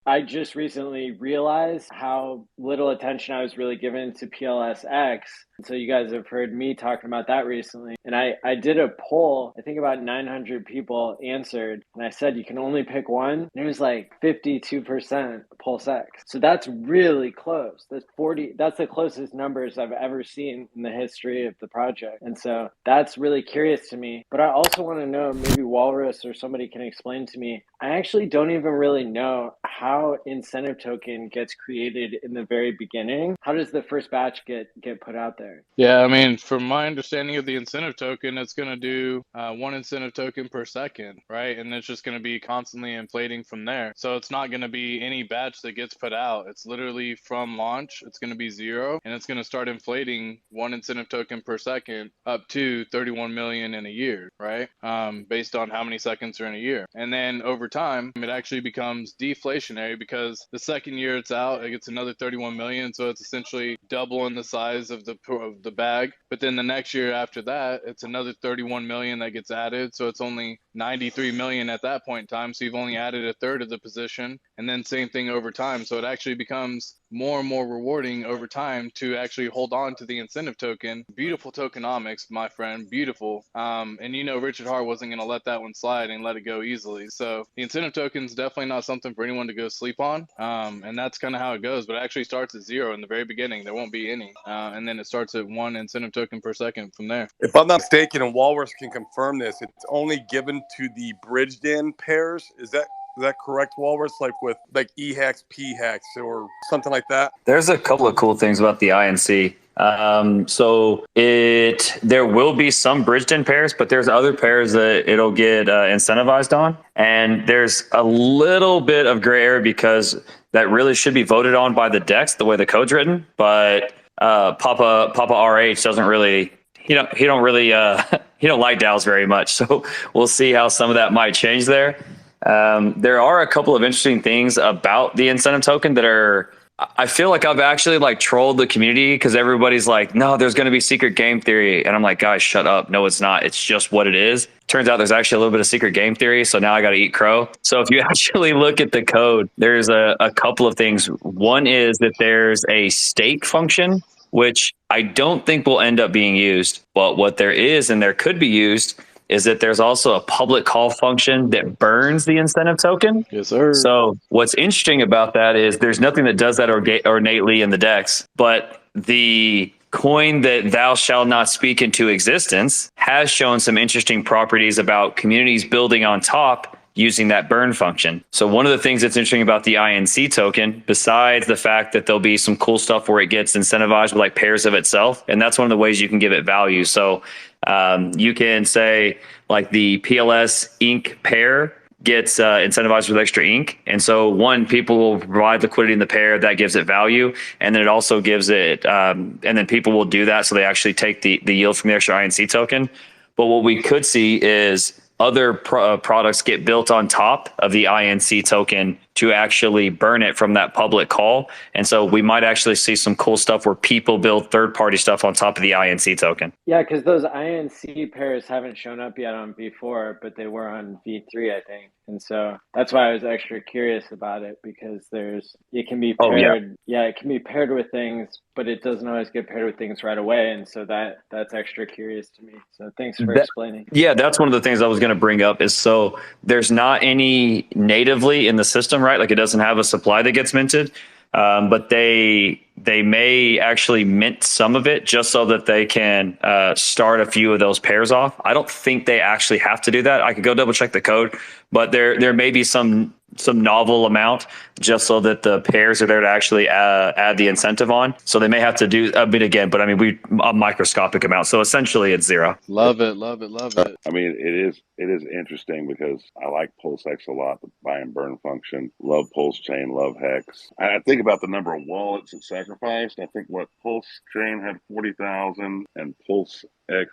I just recently realized how little attention I was really giving to PLSX. So you guys have heard me talking about that recently. And I did a poll. I think about 900 people answered. And I said, you can only pick one. And it was like 52% Pulsex. So that's really close. That's 40. That's the closest numbers I've ever seen in the history of the project. And so that's really curious to me. But I also want to know, maybe Walrus or somebody can explain to me. I actually don't even really know how incentive token gets created in the very beginning. How does the first batch get put out there? Yeah, I mean, from my understanding of the incentive token, it's going to do one incentive token per second, right? And it's just going to be constantly inflating from there. So it's not going to be any batch that gets put out. It's literally from launch, it's going to be zero, and it's going to start inflating one incentive token per second up to 31 million in a year, right? Based on how many seconds are in a year. And then over time, it actually becomes deflationary because the second year it's out, it gets another 31 million. So it's essentially doubling the size of the bag. But then the next year after that, it's another 31 million that gets added. So it's only 93 million at that point in time. So you've only added a third of the position. And then same thing over time. So it actually becomes more and more rewarding over time to actually hold on to the incentive token. Beautiful tokenomics, my friend, beautiful. And you know, Richard Hart wasn't going to let that one slide and let it go easily. So the incentive token is definitely not something for anyone to go sleep on. And that's kind of how it goes. But it actually starts at zero in the very beginning. There won't be any. And then it starts at one incentive token per second from there. If I'm not mistaken, and Walrus can confirm this, it's only given to the bridged in pairs. Is that correct, Walrus? Like with like EHEX, PHEX, or something like that? There's a couple of cool things about the INC. There will be some bridged in pairs, but there's other pairs that it'll get incentivized on. And there's a little bit of gray area because that really should be voted on by the DEX, the way the code's written. But Papa RH doesn't really, he don't really, he don't like DAOs very much. So we'll see how some of that might change there. There are a couple of interesting things about the incentive token that are, I feel like I've actually like trolled the community because everybody's like, no, there's going to be secret game theory. And I'm like, guys, shut up. No, it's not. It's just what it is. Turns out there's actually a little bit of secret game theory. So now I got to eat crow. So if you actually look at the code, there's a couple of things. One is that there's a stake function, which I don't think will end up being used. But what there is, and there could be used, is that there's also a public call function that burns the incentive token. Yes, sir. So what's interesting about that is there's nothing that does that ornately in the DEX, but the coin that thou shalt not speak into existence has shown some interesting properties about communities building on top using that burn function. So one of the things that's interesting about the INC token, besides the fact that there'll be some cool stuff where it gets incentivized with like pairs of itself, and that's one of the ways you can give it value. So you can say like the PLS ink pair gets incentivized with extra ink. And so one, people will provide liquidity in the pair that gives it value. And then it also gives it, and then people will do that. So they actually take the yield from the extra INC token. But what we could see is other products get built on top of the INC token to actually burn it from that public call. And so we might actually see some cool stuff where people build third-party stuff on top of the INC token. Yeah, because those INC pairs haven't shown up yet on V4, but they were on V3, I think. And so that's why I was extra curious about it, because it can be paired. Yeah, it can be paired with things, but it doesn't always get paired with things right away. And so that's extra curious to me. So thanks for explaining. Yeah, that's one of the things I was going to bring up is, so there's not any natively in the system, right? Like it doesn't have a supply that gets minted, but they may actually mint some of it just so that they can start a few of those pairs off. I don't think they actually have to do that. I could go double check the code, but there may be some novel amount just so that the pairs are there to actually add the incentive on. So they may have to do a bit again, but I mean, a microscopic amount. So essentially it's zero. Love it, love it, love it. I mean, it is interesting because I like Pulsex a lot, the buy and burn function. Love Pulsechain, love Hex. I think about the number of wallets it sacrificed. I think what Pulsechain had 40,000 and Pulsex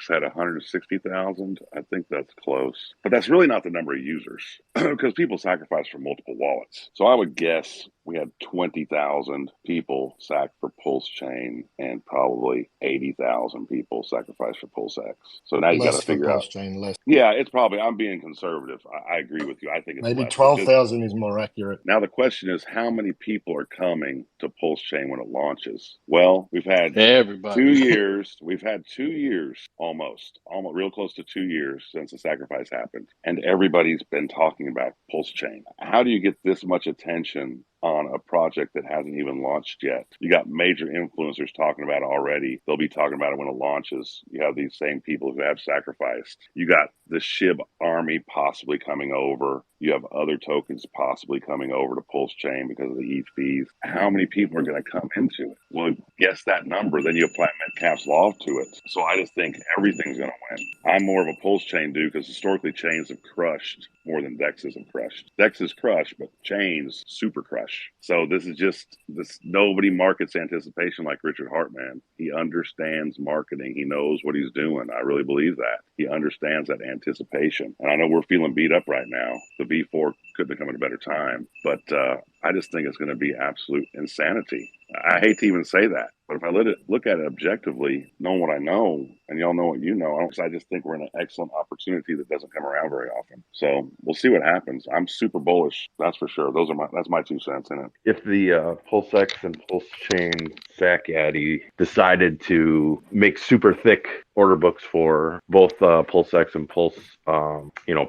had 160,000. I think that's close, but that's really not the number of users because people sacrifice for multiple wallets. So I would guess we had 20,000 people sacked for Pulse Chain and probably 80,000 people sacrificed for Pulsex. So now you got Less to for figure out. Pulse Chain, less. Yeah, it's probably, I'm being conservative. I agree with you. I think it's Maybe less. But 12,000 is more accurate. now the question is, how many people are coming to Pulse Chain when it launches? Well, we've had Everybody. 2 years. We've had 2 years almost real close to 2 years since the sacrifice happened. And everybody's been talking about Pulse Chain. How do you get this much attention on a project that hasn't even launched yet? You got major influencers talking about it already. They'll be talking about it when it launches. You have these same people who have sacrificed. You got the SHIB army possibly coming over. You have other tokens possibly coming over to Pulse Chain because of the ETH fees. How many people are going to come into it? Well, guess that number, then you apply Metcalfe's law to it. So I just think everything's going to win. I'm more of a Pulse Chain dude because historically chains have crushed more than DEXs have crushed. DEXs crush, but chains super crush. So this is just this. Nobody markets anticipation like Richard Hartman. He understands marketing. He knows what he's doing. I really believe that. He understands that anticipation. And I know we're feeling beat up right now. The V4 could have come at a better time, but I just think it's going to be absolute insanity. I hate to even say that, but if I look at it objectively, knowing what I know, and y'all know what you know, I just think we're in an excellent opportunity that doesn't come around very often. So we'll see what happens. I'm super bullish, that's for sure. That's my 2 cents in it. If the Pulsex and Pulse Chain SAC Addy decided to make super thick order books for both Pulsex and Pulse,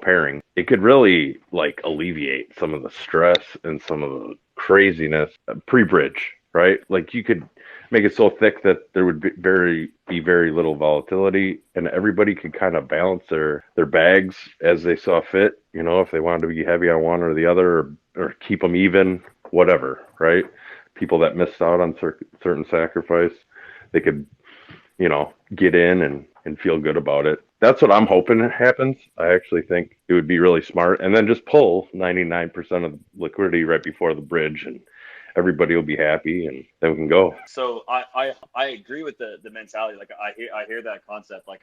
pairing, it could really like alleviate some of the stress and some of the craziness pre-bridge, right? Like you could make it so thick that there would be very little volatility, and everybody could kind of balance their bags as they saw fit. If they wanted to be heavy on one or the other, or keep them even, whatever, right? People that missed out on certain sacrifice, they could, get in and feel good about it. That's what I'm hoping happens. I actually think it would be really smart, and then just pull 99% of the liquidity right before the bridge, and everybody will be happy, and then we can go. So I agree with the mentality. Like I hear that concept. Like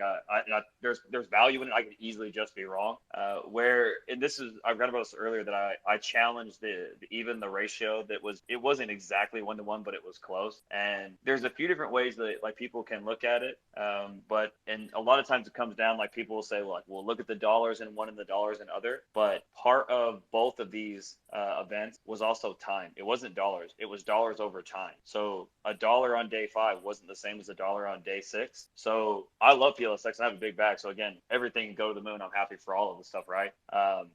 there's value in it. I could easily just be wrong. I've read about this earlier that I challenged the ratio it wasn't exactly 1-to-1, but it was close. And there's a few different ways that like people can look at it. And a lot of times it comes down, like people will say, like, well, look at the dollars in one and the dollars in other. But part of both of these events was also time. It wasn't dollars. It was dollars over time. So $1 on day 5 wasn't the same as $1 on day 6. So I love PLSX. I have a big bag. So again, everything can go to the moon. I'm happy for all of the stuff, right?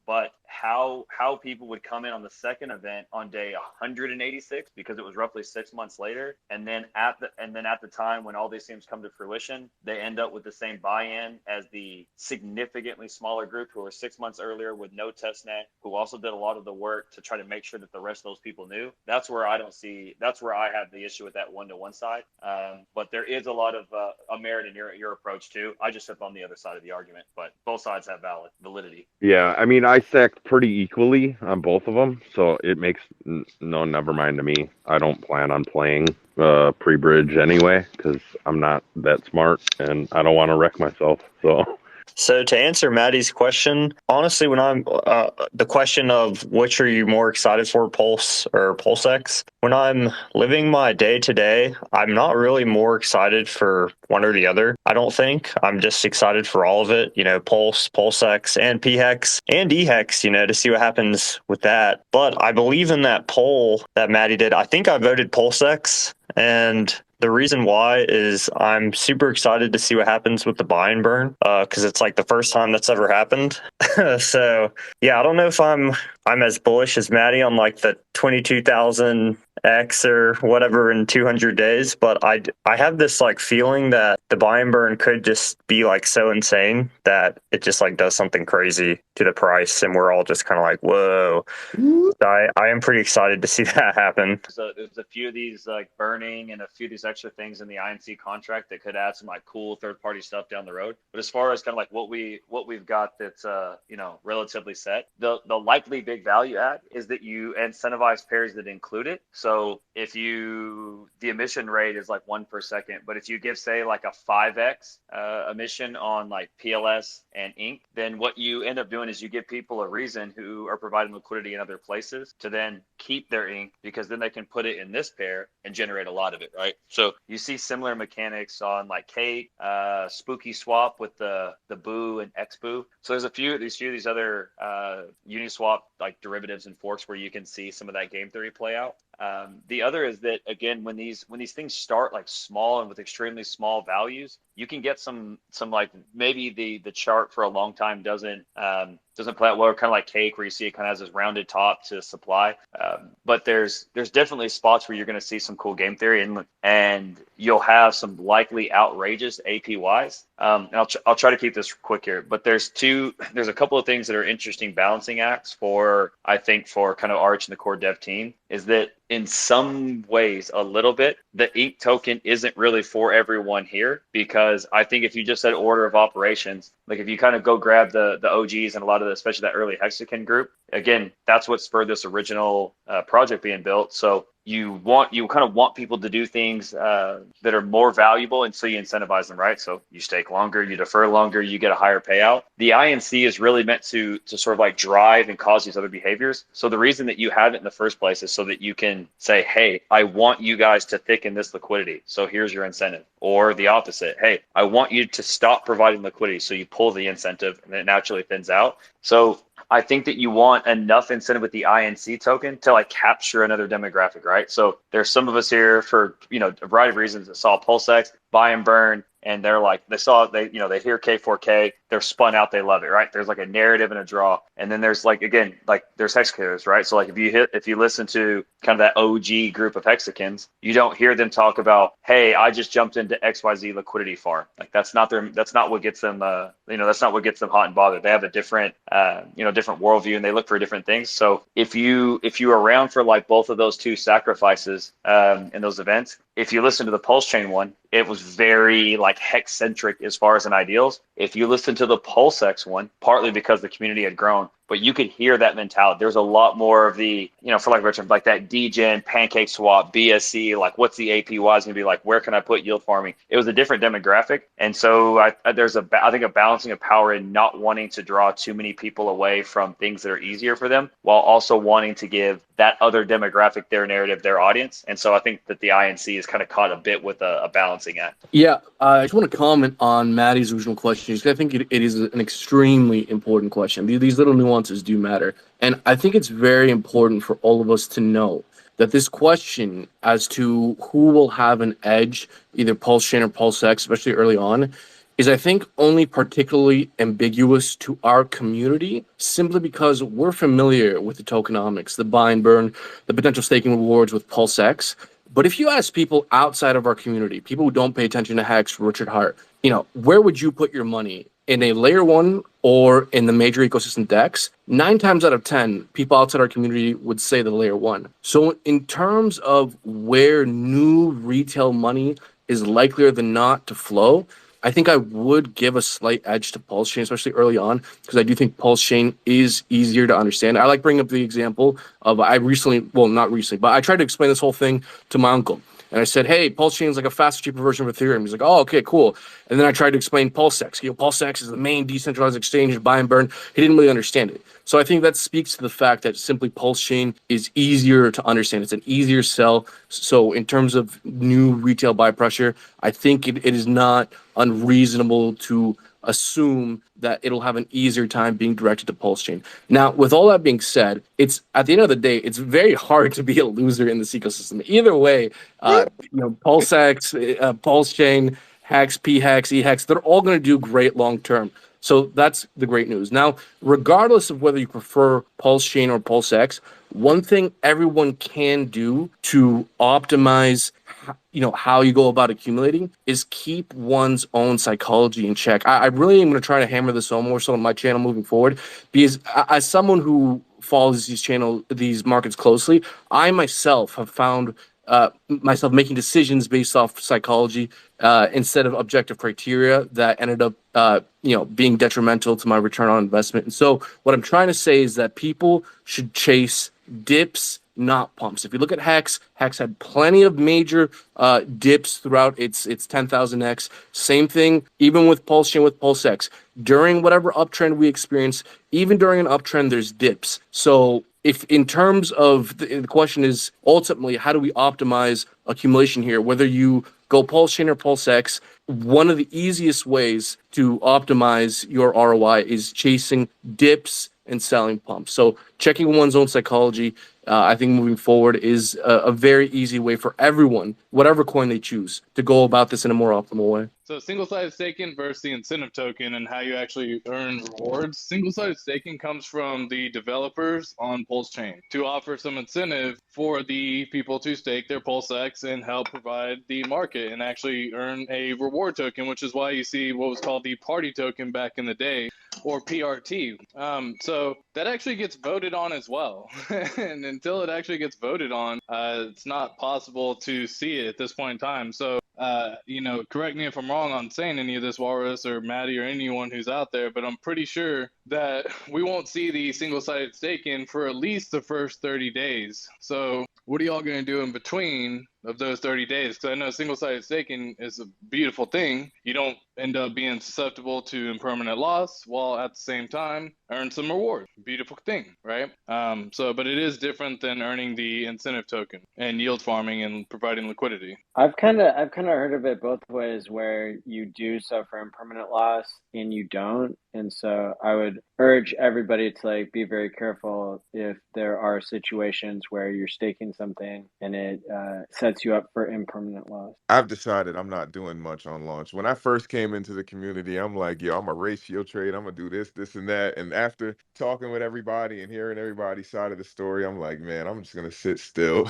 But how people would come in on the second event on day 186 because it was roughly 6 months later, and then at the time when all these things come to fruition, they end up with the same buy-in as the significantly smaller group who were 6 months earlier with no testnet, who also did a lot of the work to try to make sure that the rest of those people knew. That's where I have the issue with that 1-to-1 side. But there is a lot of a merit in your approach too. I just sit on the other side of the argument, but both sides have validity. Yeah, I mean, I stacked pretty equally on both of them, so it makes never mind to me. I don't plan on playing pre-bridge anyway because I'm not that smart and I don't want to wreck myself. So to answer Maddie's question, honestly, when I'm the question of which are you more excited for, Pulse or Pulsex, when I'm living my day to day, I'm not really more excited for one or the other. I don't think. I'm just excited for all of it, Pulse, Pulsex, and PHEX and EHEX, to see what happens with that. But I believe in that poll that Maddie did. I think I voted Pulsex, and the reason why is I'm super excited to see what happens with the buy and burn because it's like the first time that's ever happened. So yeah, I don't know if I'm as bullish as Maddie on like the 22,000 X or whatever in 200 days, but I have this like feeling that the buy and burn could just be like so insane that it just like does something crazy to the price, and we're all just kind of like, whoa. So I am pretty excited to see that happen. So there's a few of these like burning and a few of these extra things in the INC contract that could add some like cool third-party stuff down the road. But as far as kind of like what we've got that's relatively set, the likely big value add is that you incentivize pairs that include it. So So if the emission rate is like 1 per second, but if you give, say, like a 5x emission on like PLS and ink, then what you end up doing is you give people a reason who are providing liquidity in other places to then keep their ink, because then they can put it in this pair and generate a lot of it, right? So you see similar mechanics on like Cake, Spooky Swap with the Boo and XBoo. So there's a few of these other Uniswap like derivatives and forks where you can see some of that game theory play out. The other is that, again, when these things start like small and with extremely small values, you can get some like maybe the chart for a long time doesn't play out well, kind of like Cake, where you see it kind of has this rounded top to supply. But there's definitely spots where you're going to see some cool game theory, and you'll have some likely outrageous APYs. And I'll try to keep this quick here, but there's a couple of things that are interesting balancing acts for, I think, for kind of Arch and the core dev team, is that in some ways, a little bit, the ink token isn't really for everyone here, because I think if you just said order of operations, like if you kind of go grab the OGs and a lot of the, especially that early Hexagon group, again, that's what spurred this original project being built. So you kind of want people to do things that are more valuable, and so you incentivize them, right? So you stake longer, you defer longer, you get a higher payout. The INC is really meant to sort of like drive and cause these other behaviors. So the reason that you have it in the first place is so that you can say, hey, I want you guys to thicken this liquidity, so here's your incentive. Or the opposite, hey, I want you to stop providing liquidity, so you pull the incentive and it naturally thins out. So I think that you want enough incentive with the INC token to like capture another demographic, right? So there's some of us here for, a variety of reasons that saw Pulsex, buy and burn, and they're like, they hear K4K, they're spun out, they love it, right? There's like a narrative and a draw. And then there's like, again, like there's hexagons, right? So like if you listen to kind of that OG group of hexagons, you don't hear them talk about, hey, I just jumped into XYZ liquidity farm. Like that's not what gets them, that's not what gets them hot and bothered. They have a different, different worldview, and they look for different things. So if you were around for like both of those two sacrifices in those events, if you listen to the Pulsechain one, it was very like hex centric as far as an ideals. If you listen to the Pulsex one, partly because the community had grown, but you could hear that mentality. There's a lot more of the, for like Richard, like that degen, pancake swap, BSC, like what's the APY is going to be like, where can I put yield farming? It was a different demographic. And so there's I think a balancing of power in not wanting to draw too many people away from things that are easier for them, while also wanting to give that other demographic their narrative, their audience. And so I think that the INC is kind of caught a bit with a balancing act. Yeah, I just want to comment on Maddie's original question, because I think it is an extremely important question. These little nuances do matter. And I think it's very important for all of us to know that this question as to who will have an edge, either Pulsechain or Pulsex, especially early on, is I think only particularly ambiguous to our community, simply because we're familiar with the tokenomics, the buy and burn, the potential staking rewards with Pulsex. But if you ask people outside of our community, people who don't pay attention to Hex, Richard Hart, where would you put your money? In a layer one or in the major ecosystem DEX? 9 times out of 10, people outside our community would say the layer one. So in terms of where new retail money is likelier than not to flow, I think I would give a slight edge to Pulsechain, especially early on, because I do think Pulsechain is easier to understand. I like bringing up the example of not recently, but I tried to explain this whole thing to my uncle. And I said, hey, Pulsechain is like a faster, cheaper version of Ethereum. He's like, oh, okay, cool. And then I tried to explain Pulsex. Pulsex is the main decentralized exchange, buy and burn. He didn't really understand it. So I think that speaks to the fact that simply Pulsechain is easier to understand. It's an easier sell. So in terms of new retail buy pressure, I think it is not unreasonable to assume that it'll have an easier time being directed to Pulsechain. Now, with all that being said, it's at the end of the day, it's very hard to be a loser in this ecosystem. Either way, Pulsex, Pulsechain, Hex, PHEX, EHEX, they're all going to do great long term. So that's the great news. Now, regardless of whether you prefer Pulsechain or Pulsex, one thing everyone can do to optimize how you go about accumulating is keep one's own psychology in check. I really am going to try to hammer this home more so on my channel moving forward, because as someone who follows these markets closely, I myself have found myself making decisions based off psychology instead of objective criteria that ended up being detrimental to my return on investment. And so what I'm trying to say is that people should chase dips, not pumps. If you look at Hex had plenty of major dips throughout its 10,000x. Same thing, even with Pulsechain, with Pulsex. During whatever uptrend we experience, even during an uptrend, there's dips. So if in terms of the question is ultimately how do we optimize accumulation here, whether you go Pulsechain or Pulsex, one of the easiest ways to optimize your ROI is chasing dips and selling pumps. So checking one's own psychology, I think moving forward is a very easy way for everyone, whatever coin they choose, to go about this in a more optimal way. So single-sided staking versus the incentive token and how you actually earn rewards. Single-sided staking comes from the developers on Pulsechain to offer some incentive for the people to stake their Pulsex and help provide the market and actually earn a reward token, which is why you see what was called the party token back in the day, or PRT. So that actually gets voted on as well. And until it actually gets voted on, it's not possible to see it at this point in time. So correct me if I'm wrong on saying any of this, Walrus or Maddie or anyone who's out there, but I'm pretty sure that we won't see the single-sided staking for at least the first 30 days. So what are y'all going to do in between of those 30 days? Because I know single-sided staking is a beautiful thing. You don't end up being susceptible to impermanent loss while at the same time earn some reward. Beautiful thing, right? But it is different than earning the incentive token and yield farming and providing liquidity. I've kind of heard of it both ways, where you do suffer impermanent loss and you don't. And so I would urge everybody to be very careful if there are situations where you're staking something and it sets you up for impermanent loss. I've decided I'm not doing much on launch. When I first came into the community, I'm like, yo, I'm a ratio trade. I'm gonna do this, and that. And after talking with everybody and hearing everybody's side of the story, I'm like, man, I'm just gonna sit still.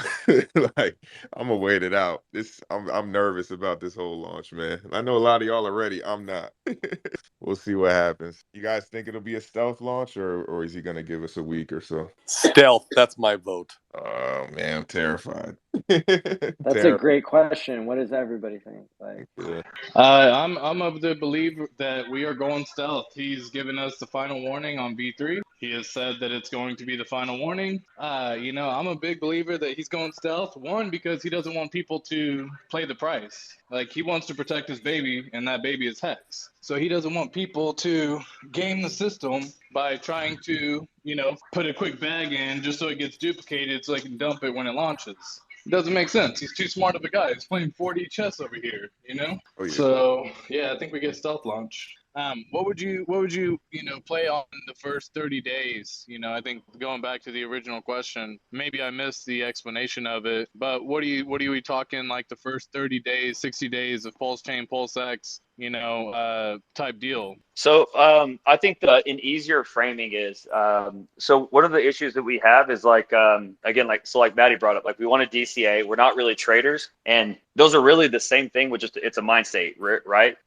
Like, I'm gonna wait it out. I'm nervous about this whole launch, man. I know a lot of y'all are ready. I'm not. We'll see what happens. You guys think it'll be a stealth launch, or is he gonna give us a week or so? Stealth. That's my vote. Oh man, I'm terrified. That's a great question. What does everybody think? Yeah. I'm of the belief that we are going stealth. He's given us the final warning on V3. He has said that it's going to be the final warning. I'm a big believer that he's going stealth. One, because he doesn't want people to play the price. Like, he wants to protect his baby, and that baby is Hex. So he doesn't want people to game the system by trying to, put a quick bag in just so it gets duplicated so they can dump it when it launches. It doesn't make sense. He's too smart of a guy. He's playing 4D chess over here, Oh, yeah. So yeah, I think we get stealth launch. What would you play on the first 30 days? I think going back to the original question, maybe I missed the explanation of it, but what are we talking, like the first 30 days, 60 days of Pulsechain, Pulsex, type deal? So I think an easier framing is, so one of the issues that we have is like Maddie brought up, like we want a DCA. We're not really traders, and those are really the same thing with just, it's a mind state, right?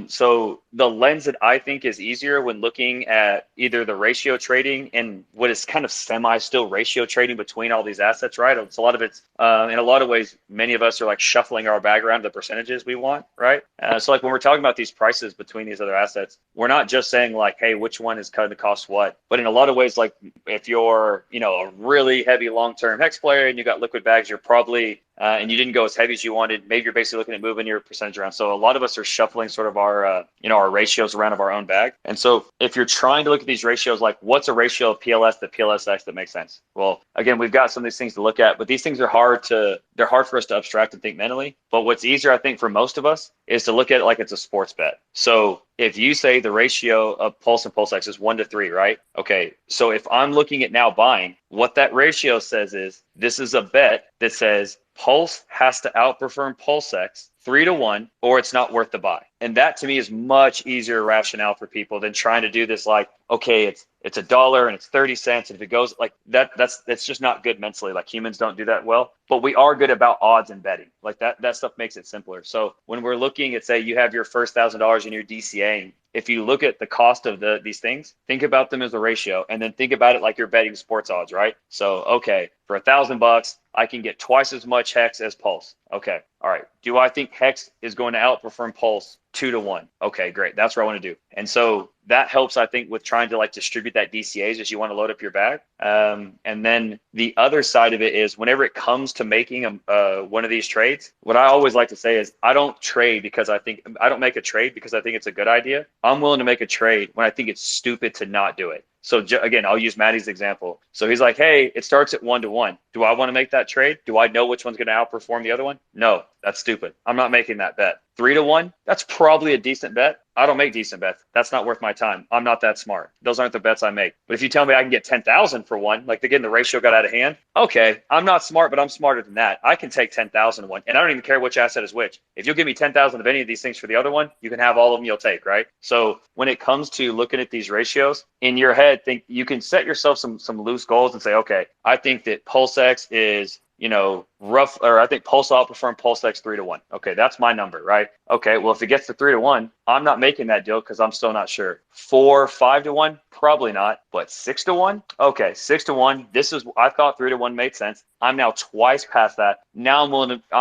So the lens that I think is easier when looking at either the ratio trading and what is kind of still ratio trading between all these assets, right? It's a lot of it's, in a lot of ways, many of us are like shuffling our bag around the percentages we want, right? So like when we're talking about these prices between these other assets, we're not just saying like, hey, which one is going to cost what? But in a lot of ways, like if you're, a really heavy long-term Hex player and you got liquid bags, you're probably, and you didn't go as heavy as you wanted, maybe you're basically looking at moving your percentage around. So a lot of us are shuffling sort of our, our ratios around of our own bag. And so if you're trying to look at these ratios, like what's a ratio of PLS to PLSX that makes sense? Well, again, we've got some of these things to look at, but these things are hard for us to abstract and think mentally. But what's easier, I think, for most of us is to look at it like it's a sports bet. So if you say the ratio of Pulse and Pulsex is 1-3, right? Okay, so if I'm looking at now buying, what that ratio says is this is a bet that says Pulse has to outperform Pulsex 3-1, or it's not worth the buy. And that to me is much easier rationale for people than trying to do this like, okay, it's $1 and it's 30 cents. And if it goes like that's just not good mentally. Like humans don't do that well, but we are good about odds and betting. Like that stuff makes it simpler. So when we're looking at, say, you have your first $1,000 in your DCA, if you look at the cost of these things, think about them as a ratio, and then think about it like you're betting sports odds, right? So, okay, For $1,000, I can get twice as much Hex as Pulse. Okay. All right. Do I think Hex is going to outperform Pulse 2-1? Okay, great. That's what I want to do. And so that helps, I think, with trying to like distribute that DCAs as you want to load up your bag. And then the other side of it is whenever it comes to making one of these trades, what I always like to say is I don't make a trade because I think it's a good idea. I'm willing to make a trade when I think it's stupid to not do it. So again, I'll use Maddie's example. So he's like, hey, it starts at 1-1. Do I want to make that trade? Do I know which one's going to outperform the other one? No, that's stupid. I'm not making that bet. 3-1, that's probably a decent bet. I don't make decent bets. That's not worth my time. I'm not that smart. Those aren't the bets I make. But if you tell me I can get 10,000 for one, like again, the ratio got out of hand. Okay, I'm not smart, but I'm smarter than that. I can take 10,000 one, and I don't even care which asset is which. If you'll give me 10,000 of any of these things for the other one, you can have all of them you'll take, right? So when it comes to looking at these ratios, in your head, think you can set yourself some loose goals and say, okay, I think that Pulsex is I think Pulse will outperform Pulsex 3-1. Okay, that's my number, right? Okay, well, if it gets to 3-1, I'm not making that deal because I'm still not sure. 4, 5-1, probably not, but 6-1, okay, 6-1. I thought 3-1 made sense. I'm now twice past that. Now I'm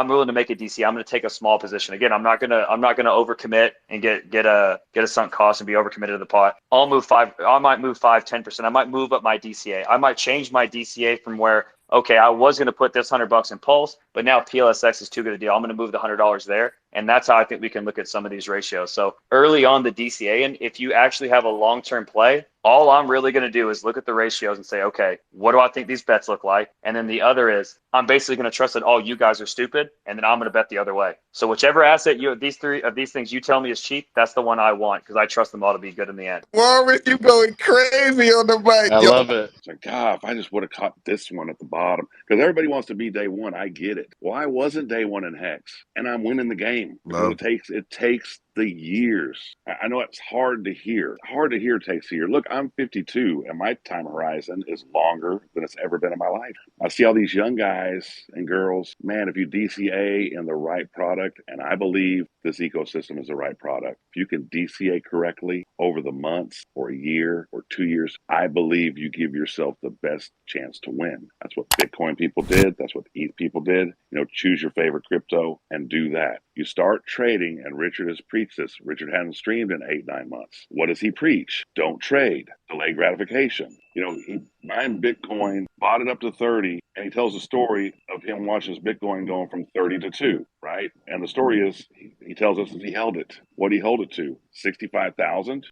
willing to make a DC. I'm going to take a small position. Again, I'm not gonna overcommit and get a sunk cost and be overcommitted to the pot. I might move 5-10%. I might move up my DCA. I might change my DCA from where, okay, I was going to put this $100 in Pulse, but now PLSX is too good a deal. I'm going to move the $100 there. And that's how I think we can look at some of these ratios. So early on the DCA, and if you actually have a long-term play, all I'm really going to do is look at the ratios and say, okay, what do I think these bets look like? And then the other is I'm basically going to trust that, you guys are stupid. And then I'm going to bet the other way. So whichever asset these things you tell me is cheap, that's the one I want because I trust them all to be good in the end. Warren, you going crazy on the mic. I love it. It's like, God, if I just would have caught this one at the bottom. Because everybody wants to be day one. I get it. Well, I wasn't day one in Hex. And I'm winning the game. Because it takes the years. I know it's hard to hear. Hard to hear takes a year. Look, I'm 52 and my time horizon is longer than it's ever been in my life. I see all these young guys and girls, man, if you DCA in the right product, and I believe this ecosystem is the right product, if you can DCA correctly over the months or a year or 2 years, I believe you give yourself the best chance to win. That's what Bitcoin people did. That's what ETH people did. Choose your favorite crypto and do that. You start trading, and Richard has preached this. Richard hasn't streamed in 8-9 months. What does he preach? Don't trade. Delay gratification. He buying Bitcoin, bought it up to 30, and he tells a story of him watching his Bitcoin going from 30 to 2, right? And the story is, he tells us that he held it. What did he hold it to? 65,000?